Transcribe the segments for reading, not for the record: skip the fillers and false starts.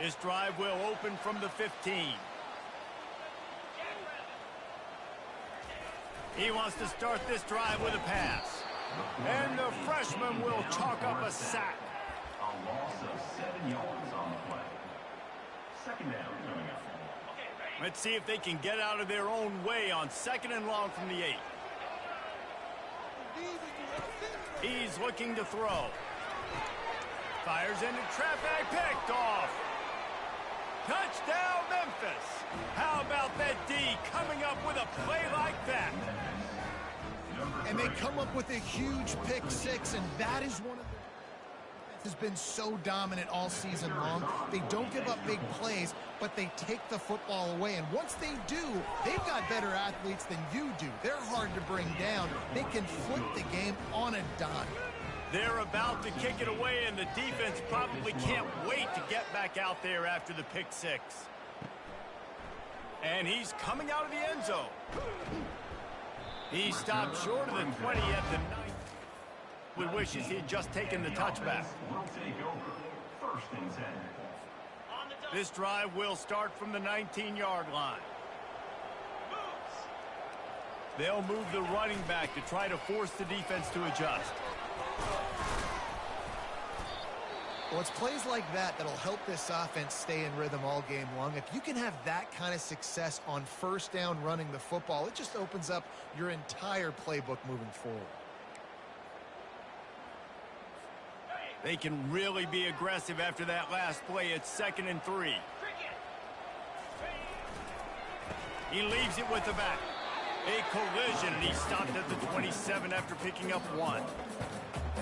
This drive will open from the 15. He wants to start this drive with a pass. And the freshman will chalk up a sack. A loss of 7 yards on the play. Second down coming up. Let's see if they can get out of their own way on 2nd and long from the 8. He's looking to throw. Fires into traffic, picked off. Touchdown, Memphis. How about that D coming up with a play like that? And they come up with a huge pick six, and that is one of the has been so dominant all season long. They don't give up big plays, but they take the football away. And once they do, they've got better athletes than you do. They're hard to bring down. They can flip the game on a dime. They're about to kick it away, and the defense probably can't wait to get back out there after the pick six. And he's coming out of the end zone. He stopped short of the 20 at the 9. We wishes he had just taken the touchback. This drive will start from the 19-yard line. They'll move the running back to try to force the defense to adjust. Well, it's plays like that that'll help this offense stay in rhythm all game long. If you can have that kind of success on first down running the football, it just opens up your entire playbook moving forward. They can really be aggressive after that last play. It's 2nd and 3. He leaves it with the back. A collision, and he stopped at the 27 after picking up 1.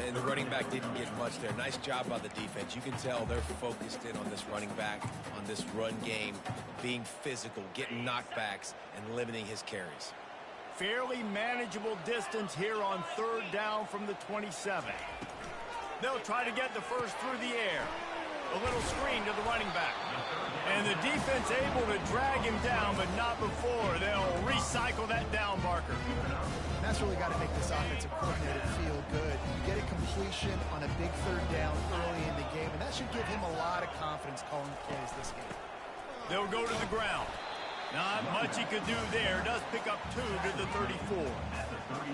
And the running back didn't get much there. Nice job by the defense. You can tell they're focused in on this running back, on this run game, being physical, getting knockbacks, and limiting his carries. Fairly manageable distance here on 3rd down from the 27. They'll try to get the first through the air. A little screen to the running back. And the defense able to drag him down, but not before. They'll recycle that down marker. That's really got to make this offensive coordinator feel good. You get a completion on a big 3rd down early in the game, and that should give him a lot of confidence calling plays this game. They'll go to the ground. Not much he could do there. Does pick up 2 to the 34.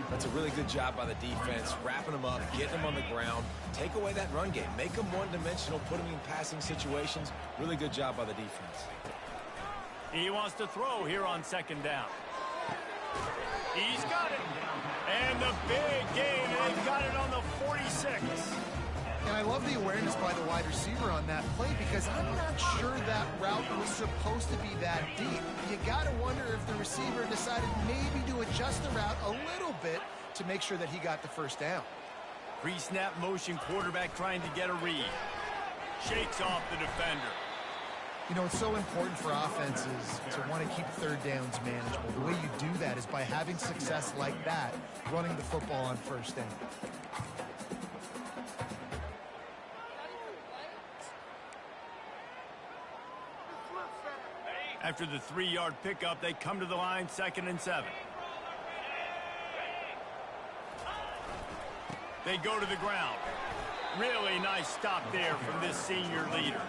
That's a really good job by the defense, wrapping them up, getting them on the ground, take away that run game, make them one-dimensional, put them in passing situations. Really good job by the defense. He wants to throw here on 2nd down. He's got it. And the big gain, they've got it on the 46. And I love the awareness by the wide receiver on that play because I'm not sure that route was supposed to be that deep. You got to wonder if the receiver decided maybe to adjust the route a little bit to make sure that he got the first down. Pre-snap motion, quarterback trying to get a read. Shakes off the defender. You know, it's so important for offenses to want to keep 3rd downs manageable. The way you do that is by having success like that, running the football on 1st down. After the 3-yard pickup, they come to the line, 2nd and 7. They go to the ground. Really nice stop there from this senior leader.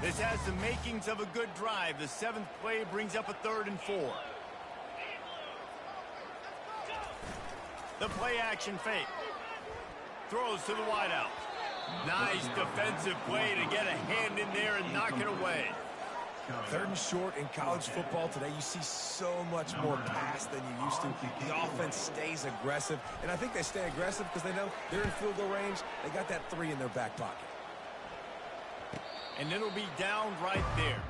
This has the makings of a good drive. The 7th play brings up a 3rd and 4. The play action fake. Throws to the wideout. Nice defensive play to get a hand in there and knock it away. 3rd and short in college football today, you see so much more pass than you used to. The offense stays aggressive, and I think they stay aggressive because they know they're in field goal range. They got that 3 in their back pocket. And it'll be down right there.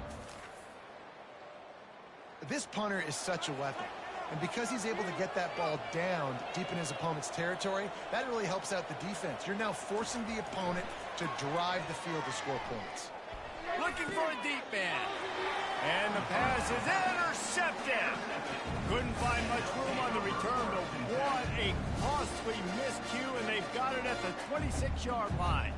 This punter is such a weapon. And because he's able to get that ball down deep in his opponent's territory, that really helps out the defense. You're now forcing the opponent to drive the field to score points. Looking for a deep man. And the pass is intercepted. Couldn't find much room on the return, but what a costly miscue, and they've got it at the 26-yard line.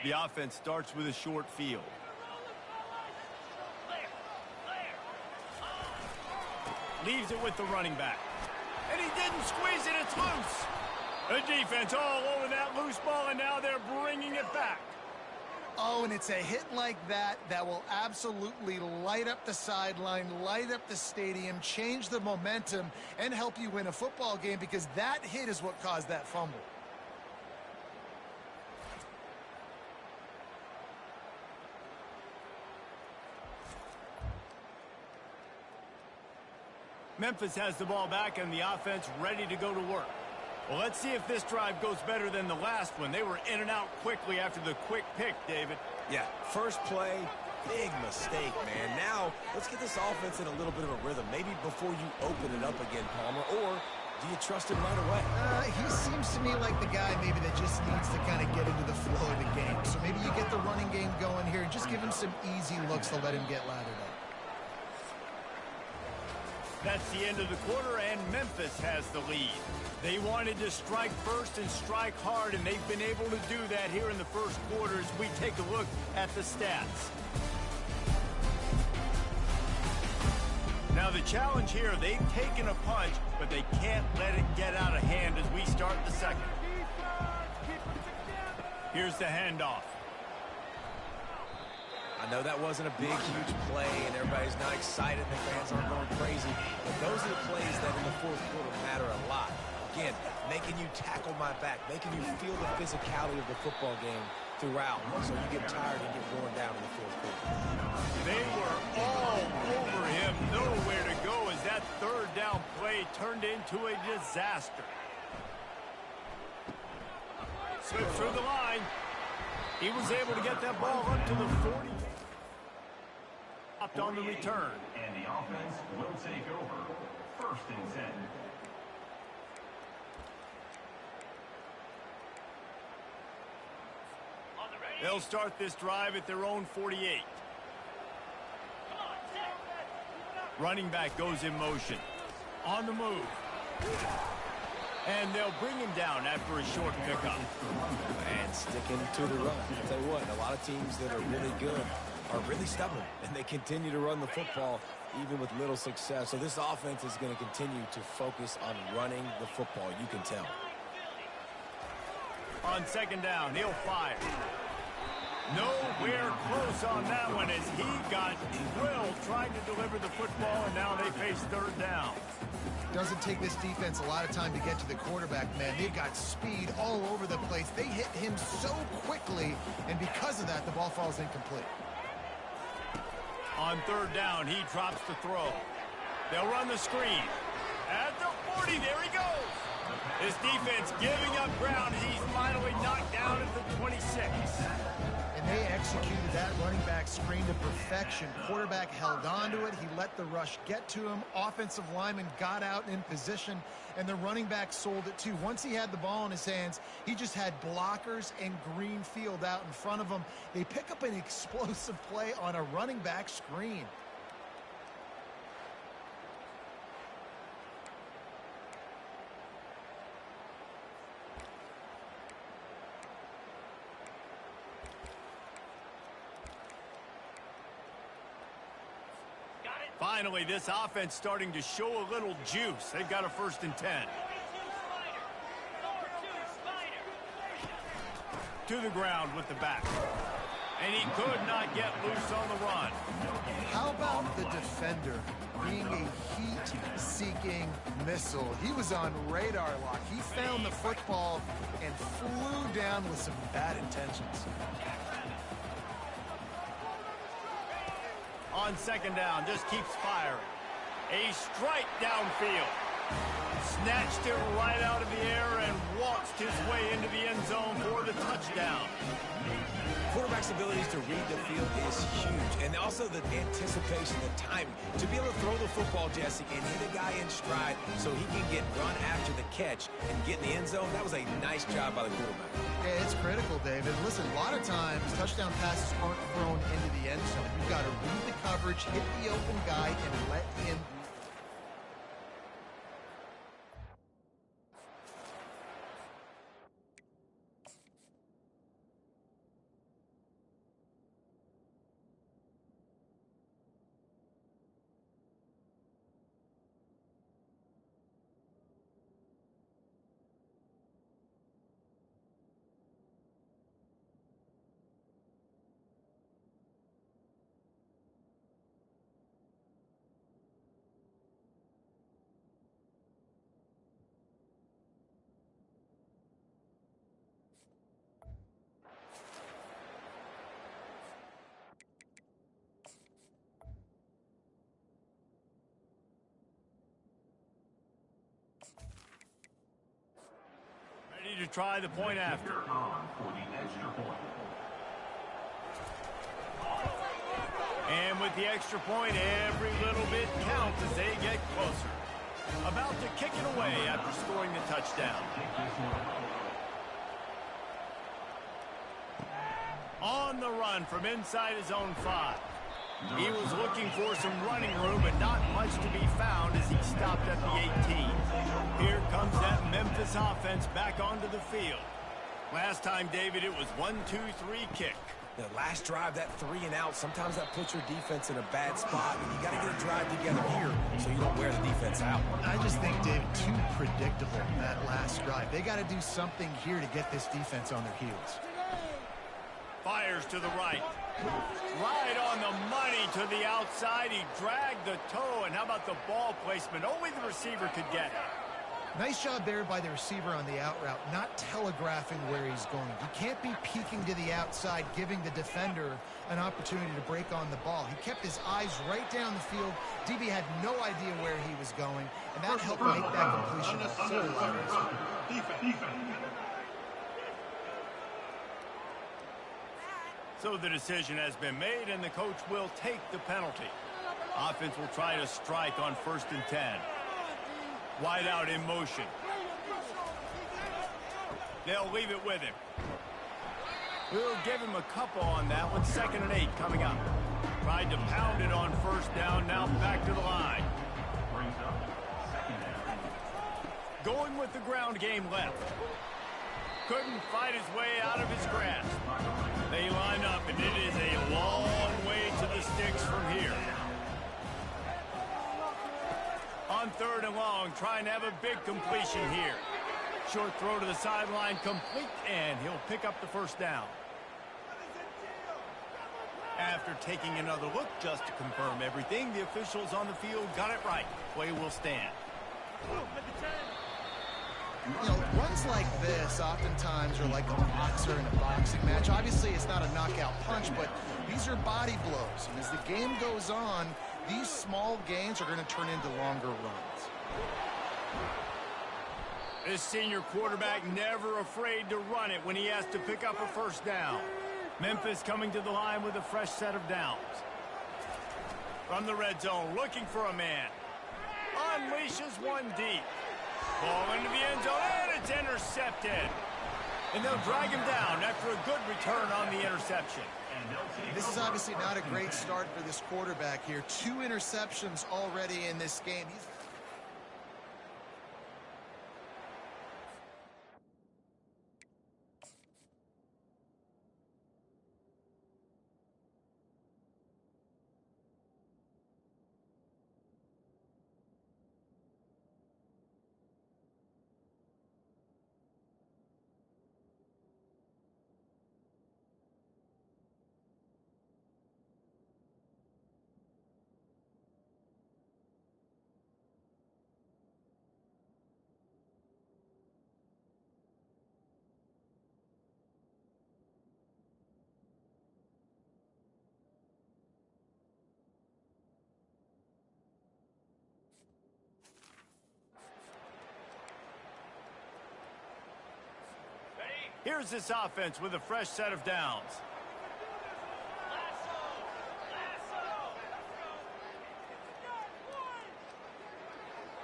The offense starts with a short field. Leaves it with the running back. And he didn't squeeze it. It's loose. The defense all over that loose ball, and now they're bringing it back. Oh, and it's a hit like that that will absolutely light up the sideline, light up the stadium, change the momentum, and help you win a football game, because that hit is what caused that fumble. Memphis has the ball back and the offense ready to go to work. Well, let's see if this drive goes better than the last one. They were in and out quickly after the quick pick, David. Yeah, first play, big mistake, man. Now, let's get this offense in a little bit of a rhythm. Maybe before you open it up again, Palmer, or do you trust him right away? He seems to me like the guy maybe that just needs to kind of get into the flow of the game. So maybe you get the running game going here and just give him some easy looks to let him get lathered up. That's the end of the quarter, and Memphis has the lead. They wanted to strike first and strike hard, and they've been able to do that here in the first quarter as we take a look at the stats. Now the challenge here, they've taken a punch, but they can't let it get out of hand as we start the second. Here's the handoff. I know that wasn't a big, huge play, and everybody's not excited, the fans aren't going crazy, but those are the plays that in the fourth quarter matter a lot. Again, making you tackle my back, making you feel the physicality of the football game throughout, so you get tired and get worn down in the fourth quarter. They were all over him, nowhere to go as that third down play turned into a disaster. Slipped through the line. He was able to get that ball up to the 40. Up on the return. And the offense will take over. First and 10. They'll start this drive at their own 48. Running back goes in motion. On the move. And they'll bring him down after a short pickup. And sticking to the run. I'll tell you what, a lot of teams that are really good are really stubborn, and they continue to run the football even with little success. So this offense is going to continue to focus on running the football, you can tell. On second down, he'll fire. Nowhere close on that one as he got drilled trying to deliver the football, and now they face third down. Doesn't take this defense a lot of time to get to the quarterback, man. They've got speed all over the place. They hit him so quickly, and because of that, the ball falls incomplete. On third down, he drops the throw. They'll run the screen. At the 40, there he goes. This defense giving up ground as he's finally knocked down at the 26. And they executed that running back screen to perfection. Quarterback held on to it. He let the rush get to him. Offensive lineman got out in position, and the running back sold it too. Once he had the ball in his hands, he just had blockers and green field out in front of him. They pick up an explosive play on a running back screen. Finally, this offense starting to show a little juice. They've got a first and 10. To the ground with the back. And he could not get loose on the run. How about the defender being a heat-seeking missile? He was on radar lock. He found the football and flew down with some bad intentions. On second down, just keeps firing. A strike downfield. Snatched it right out of the air and waltzed his way into the end zone for the touchdown. Quarterback's abilities to read the field is huge, and also the anticipation, the timing. To be able to throw the football, Jesse, and hit a guy in stride so he can get run after the catch and get in the end zone, that was a nice job by the quarterback. Yeah, it's critical, David. Listen, a lot of times touchdown passes aren't thrown into the end zone. You've got to read the coverage, hit the open guy, and let him. to try the point after. On for the extra point. And with the extra point, every little bit counts as they get closer. About to kick it away after scoring the touchdown. On the run from inside his own 5. He was looking for some running room, but not much to be found as he stopped at the 18. Here comes that Memphis offense back onto the field. Last time, David, it was 1-2-3 kick. The last drive, that 3 and out, sometimes that puts your defense in a bad spot, and you got to get a drive together here so you don't wear the defense out. I just think, Dave, too predictable, that last drive. They got to do something here to get this defense on their heels. Fires to the right. Right on the money to the outside. He dragged the toe, and how about the ball placement? Only the receiver could get it. Nice job there by the receiver on the out route, not telegraphing where he's going. You can't be peeking to the outside, giving the defender an opportunity to break on the ball. He kept his eyes right down the field. DB had no idea where he was going, and that helped make that completion a whole lot easier. So the decision has been made, and the coach will take the penalty. Offense will try to strike on 1st and 10. Wide out in motion. They'll leave it with him. We'll give him a couple on that one. 2nd and 8 coming up. Tried to pound it on 1st down. Now back to the line. Going with the ground game left. Couldn't fight his way out of his grasp. They line up, and it is a long way to the sticks from here. On 3rd and long, trying to have a big completion here. Short throw to the sideline, complete, and he'll pick up the 1st down. After taking another look just to confirm everything, the officials on the field got it right. Play will stand. You know, runs like this oftentimes are like a boxer in a boxing match. Obviously, it's not a knockout punch, but these are body blows. And as the game goes on, these small gains are going to turn into longer runs. This senior quarterback never afraid to run it when he has to pick up a 1st down. Memphis coming to the line with a fresh set of downs. From the red zone, looking for a man. Unleashes one deep. Ball into the end zone, and it's intercepted. And they'll drag him down after a good return on the interception. This is obviously not a great start for this quarterback here. 2 interceptions already in this game. Here's this offense with a fresh set of downs.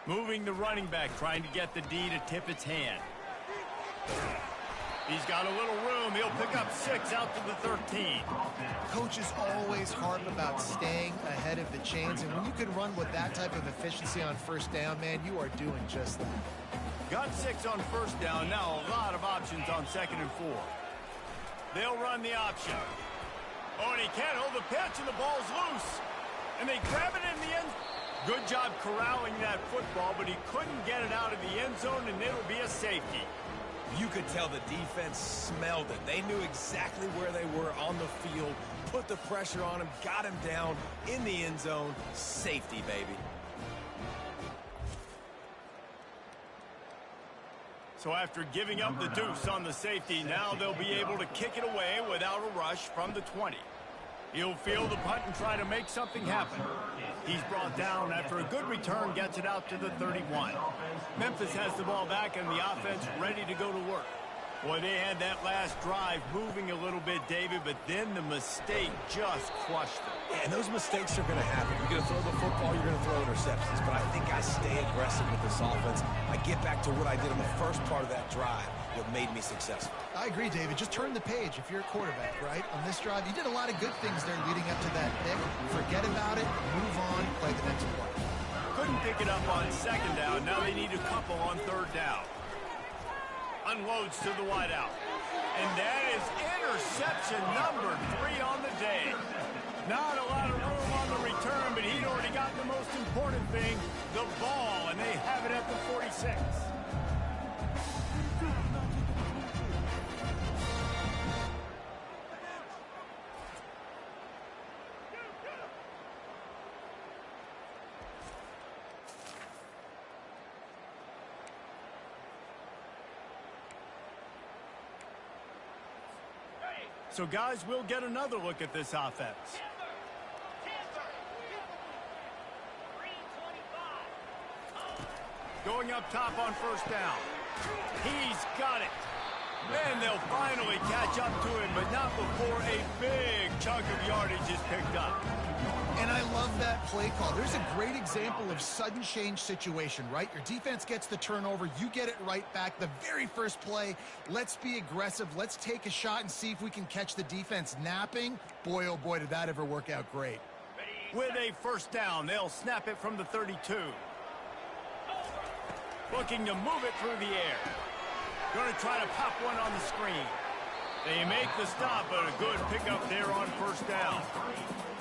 Moving the running back, trying to get the D to tip its hand. He's got a little room. He'll pick up 6 out to the 13. Coaches always harp about staying ahead of the chains, and when you can run with that type of efficiency on 1st down, man, you are doing just that. Got 6 on 1st down. Now a lot of options on 2nd and 4. They'll run the option. Oh, and he can't hold the pitch, and the ball's loose. And they grab it in the end. Good job corralling that football, but he couldn't get it out of the end zone, and it'll be a safety. You could tell the defense smelled it. They knew exactly where they were on the field, put the pressure on him, got him down in the end zone. Safety, baby. So after giving up the deuce on the safety, now they'll be able to kick it away without a rush from the 20. He'll field the punt and try to make something happen. He's brought down after a good return, gets it out to the 31. Memphis has the ball back and the offense ready to go to work. Boy, they had that last drive moving a little bit, David, but then the mistake just crushed them. Yeah, and those mistakes are going to happen. You're going to throw the football, you're going to throw interceptions. But I think I stay aggressive with this offense. I get back to what I did in the first part of that drive, what made me successful. I agree, David. Just turn the page if you're a quarterback, right? On this drive, you did a lot of good things there leading up to that pick. Forget about it, move on, play the next play. Couldn't pick it up on second down. Now they need a couple on third down. Unloads to the wideout. And that is interception number 3 on the day. Not a lot of room on the return, but he'd already got the most important thing, the ball, and they have it at the 46. So, guys, we'll get another look at this offense. Going up top on first down. He's got it. Then they'll finally catch up to him, but not before a big chunk of yardage is picked up. And I love that play call. There's a great example of sudden change situation, right? Your defense gets the turnover. You get it right back. The very first play, let's be aggressive. Let's take a shot and see if we can catch the defense napping. Boy, oh boy, did that ever work out great. With a first down, they'll snap it from the 32. Looking to move it through the air. Going to try to pop one on the screen. They make the stop, but a good pickup there on first down.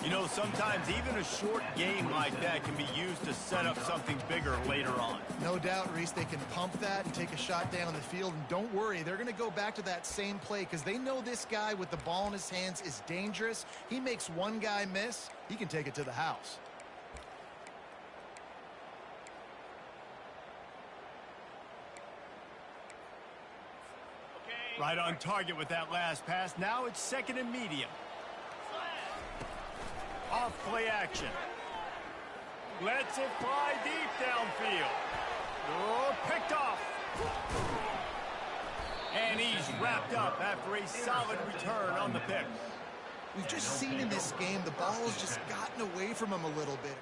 You know, sometimes even a short game like that can be used to set up something bigger later on. No doubt, Reese, they can pump that and take a shot down the field. And don't worry, they're going to go back to that same play because they know this guy with the ball in his hands is dangerous. He makes one guy miss, he can take it to the house. Right on target with that last pass. Now it's second and medium. Off play action. Lets it fly deep downfield. Oh, picked off. And he's wrapped up after a solid return on the pick. We've just seen in this game the ball has just gotten away from him a little bit.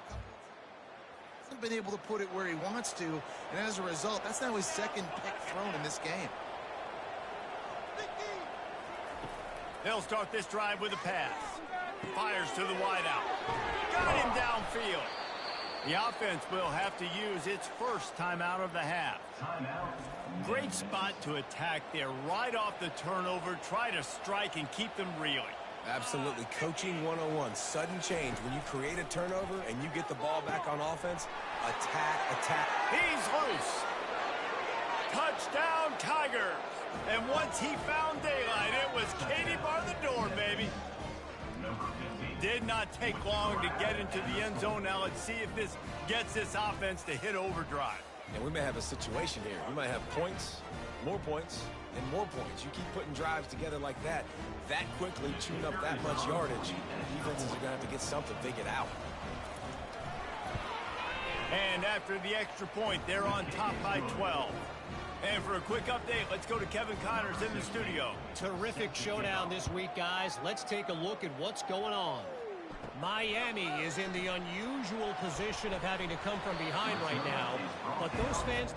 Hasn't been able to put it where he wants to, and as a result, that's now his second pick thrown in this game. They'll start this drive with a pass. Fires to the wideout. Got him downfield. The offense will have to use its first timeout of the half. Great spot to attack there. Right off the turnover, try to strike and keep them reeling. Absolutely. Coaching 101. Sudden change. When you create a turnover and you get the ball back on offense, attack, attack. He's loose. Touchdown, Tigers. And once he found daylight, it was Katie bar the door, baby. Did not take long to get into the end zone. Now let's see if this gets this offense to hit overdrive. And we may have a situation here. We might have points, and more points. You keep putting drives together like that quickly, chewing up that much yardage. Defenses are going to have to get something figured out. And after the extra point, they're on top by 12. And for a quick update, let's go to Kevin Connors in the studio. Terrific showdown this week, guys. Let's take a look at what's going on. Miami is in the unusual position of having to come from behind right now. But those fans,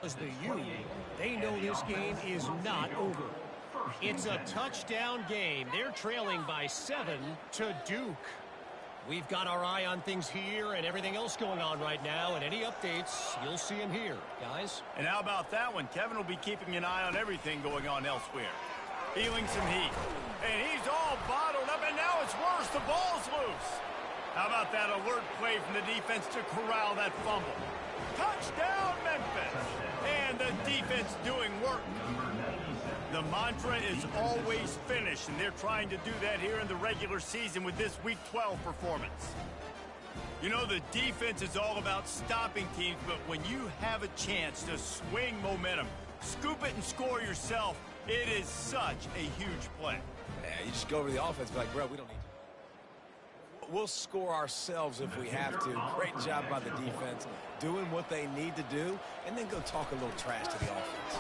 as the U, they know this game is not over. It's a touchdown game. They're trailing by 7 to Duke. We've got our eye on things here and everything else going on right now, and any updates, you'll see them here, guys. And how about that one? Kevin will be keeping an eye on everything going on elsewhere. Feeling some heat. And he's all bottled up, and now it's worse. The ball's loose. How about that alert play from the defense to corral that fumble? Touchdown, Memphis. And the defense doing work. The mantra is always finish, and they're trying to do that here in the regular season with this Week 12 performance. You know, the defense is all about stopping teams, but when you have a chance to swing momentum, scoop it and score yourself, it is such a huge play. Yeah, you just go over to the offense and be like, bro, we don't need We'll score ourselves if we have to. Great job by the defense, doing what they need to do, and then go talk a little trash to the offense.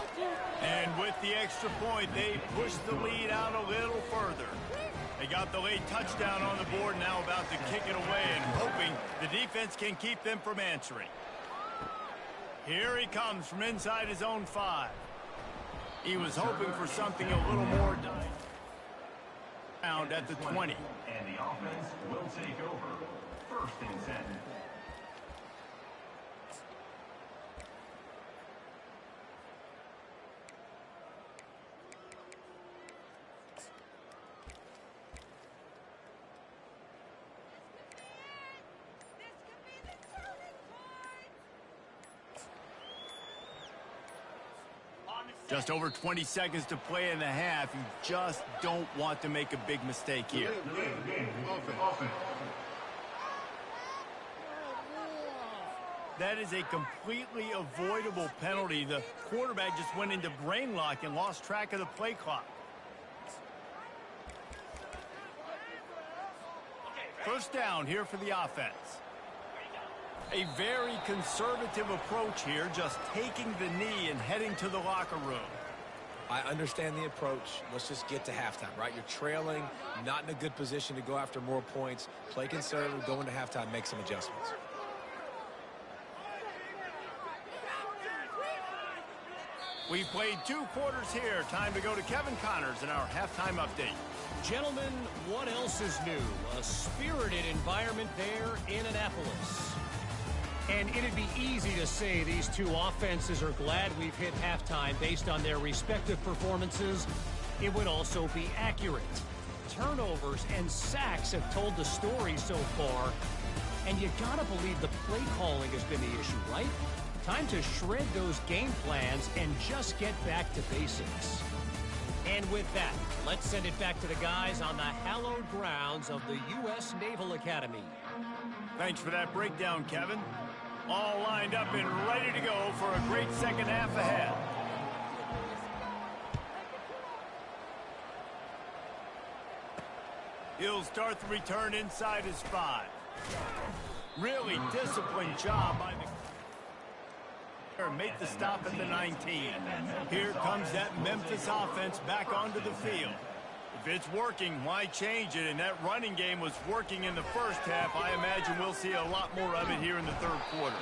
And with the extra point, they push the lead out a little further. They got the late touchdown on the board, now about to kick it away and hoping the defense can keep them from answering. Here he comes from inside his own 5. He was hoping for something a little more done. At the 20. And the offense will take over. First and 10. Just over 20 seconds to play in the half. You just don't want to make a big mistake here. That is a completely avoidable penalty. The quarterback just went into brain lock and lost track of the play clock. First down here for the offense. A very conservative approach here, just taking the knee and heading to the locker room. I understand the approach. Let's just get to halftime, right? You're trailing, not in a good position to go after more points. Play conservative, go into halftime, make some adjustments. We played 2 quarters here. Time to go to Kevin Connors in our halftime update. Gentlemen, what else is new? A spirited environment there in Annapolis. And it'd be easy to say these two offenses are glad we've hit halftime based on their respective performances. It would also be accurate. Turnovers and sacks have told the story so far. And you gotta believe the play calling has been the issue, right? Time to shred those game plans and just get back to basics. And with that, let's send it back to the guys on the hallowed grounds of the U.S. Naval Academy. Thanks for that breakdown, Kevin. All lined up and ready to go for a great second half ahead. He'll start the return inside his 5. Really disciplined job by the... Make the stop at the 19. Here comes that Memphis offense back onto the field. If it's working, why change it? And that running game was working in the first half. I imagine we'll see a lot more of it here in the third quarter.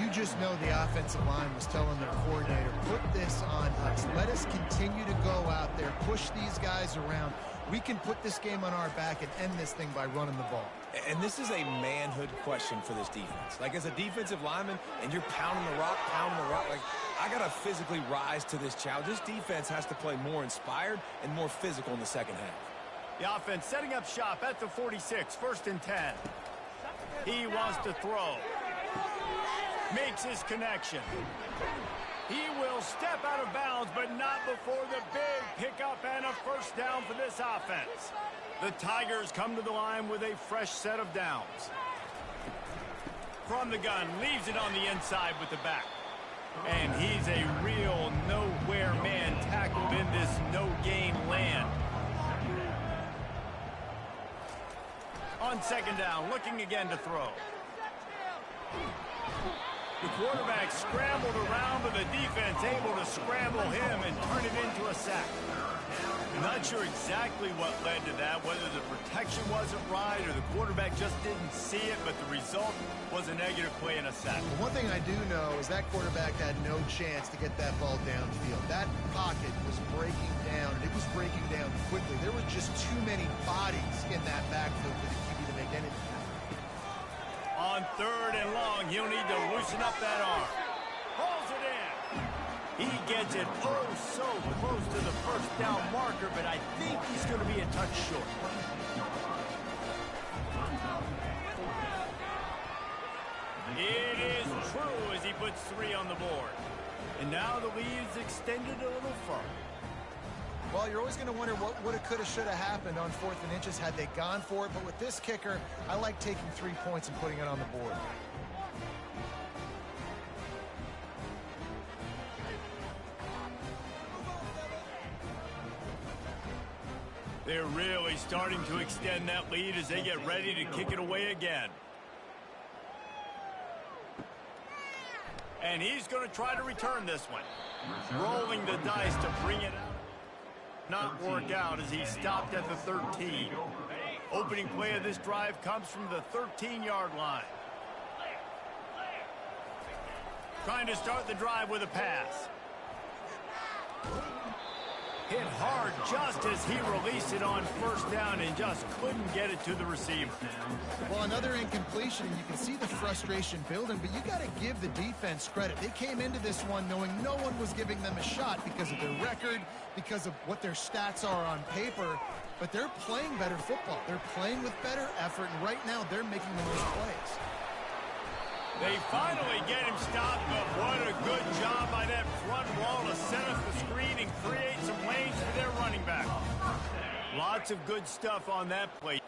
You just know the offensive line was telling their coordinator, put this on us. Let us continue to go out there, push these guys around. We can put this game on our back and end this thing by running the ball. And this is a manhood question for this defense. Like, as a defensive lineman, and you're pounding the rock, like, I got to physically rise to this challenge. This defense has to play more inspired and more physical in the second half. The offense setting up shop at the 46, first and 10. He wants to throw. Makes his connection. He will step out of bounds, but not before the big pickup and a first down for this offense. The Tigers come to the line with a fresh set of downs. From the gun, leaves it on the inside with the back. And he's a real nowhere man tackled in this no-gain land. On second down, looking again to throw. The quarterback scrambled around, but the defense able to scramble him and turn it into a sack. Not sure exactly what led to that, whether the protection wasn't right or the quarterback just didn't see it, but the result was a negative play and a sack. Well, one thing I do know is that quarterback had no chance to get that ball downfield. That pocket was breaking down, and it was breaking down quickly. There were just too many bodies in that backfield for the QB to make anything happen. On third and long, he'll need to loosen up that arm. Pulls it in. He gets it oh so close to the first down marker, but I think he's going to be a touch short. It is true as he puts 3 on the board. And now the lead is extended a little further. Well, you're always going to wonder what woulda, coulda, shoulda happened on 4th and inches had they gone for it. But with this kicker, I like taking 3 points and putting it on the board. They're really starting to extend that lead as they get ready to kick it away again. And he's going to try to return this one. Rolling the dice to bring it out. Not work out as he stopped at the 13. Opening play of this drive comes from the 13-yard line. Trying to start the drive with a pass. Hit hard just as he released it on first down and just couldn't get it to the receiver. Well, another incompletion, and you can see the frustration building, but you got to give the defense credit. They came into this one knowing no one was giving them a shot because of their record, because of what their stats are on paper, but they're playing better football. They're playing with better effort, and right now they're making the most plays. They finally get him stopped, but what a good job by that front wall to set up the screen and create some lanes for their running back. Lots of good stuff on that play.